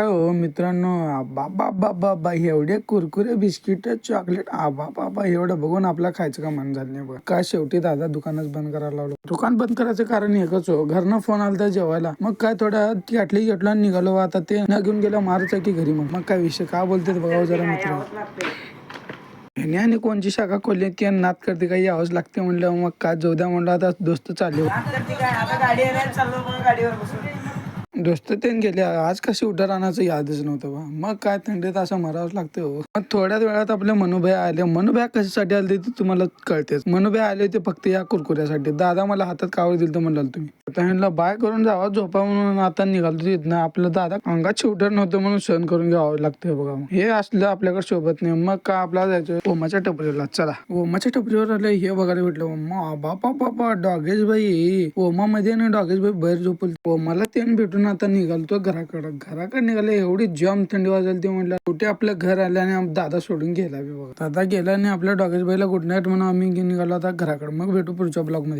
काय हो मित्रांनो, बाबा बाबा बा एवढे कुरकुरे बिस्किट चॉकलेट आबा बाबा एवढं बघून आपला खायचं का मन झालं नाही बघा. काय शेवटी दादा दुकानच बंद करायला लावलं. दुकान बंद करायचं कारण एकच हो, घरनं फोन आला तर जेवायला. मग काय थोड्या गाठली घेतला निघालो. आता ते न घेऊन गेलं मारच आहे की घरी. मग काय विषय काय बोलते बघा जरा मित्र. आणि कोणची शाखा खोलली की नात करते काही यावंच लागते म्हणलं. मग काय जोद्या म्हणलं आता दोस्त चालले. दोस्त ते गेले. आज कशी उठा राहण्याचं यादच नव्हतं बा. मग काय थंडीत असं मरावंच लागतं हो. मग थोड्याच वेळात आपले मनुभाई आले. मनुभाई कशासाठी आले ते तुम्हाला कळतेच. मनुभाई आले ते फक्त या कुरकुऱ्यासाठी. दादा मला हातात कावड दिलं तर म्हणाल तुम्ही. त्यांना बाय करून जावा झोपा म्हणून आता निघालो तिथनं. आपलं दादा अंगात शिवटर नव्हतं म्हणून सहन करून घ्यावं लागतं बघा. हे असलं आपल्याकडे शोभत नाही. मग का आपल्याला जायचं ओमाच्या टपरीला. चला ओमाच्या टपरीवर आलं हे बघायला भेटलं. बापा बापा डॉगेश भाई ओमा मध्ये ना डॉगेश भाई बाहेर झोपल. ओमाला त्यानं भेटून आता निघालतो घराकडे निघाले. एवढी जाम थंडी वाजली ते म्हणलं कुठे आपलं घर आलं आणि दादा सोडून गेला बघा. दादा गेला आणि आपल्या डॉगेश भाईला गुड नाईट म्हणून आम्ही निघालो आता घराकडे. मग भेटू पुढच्या ब्लॉग मध्ये.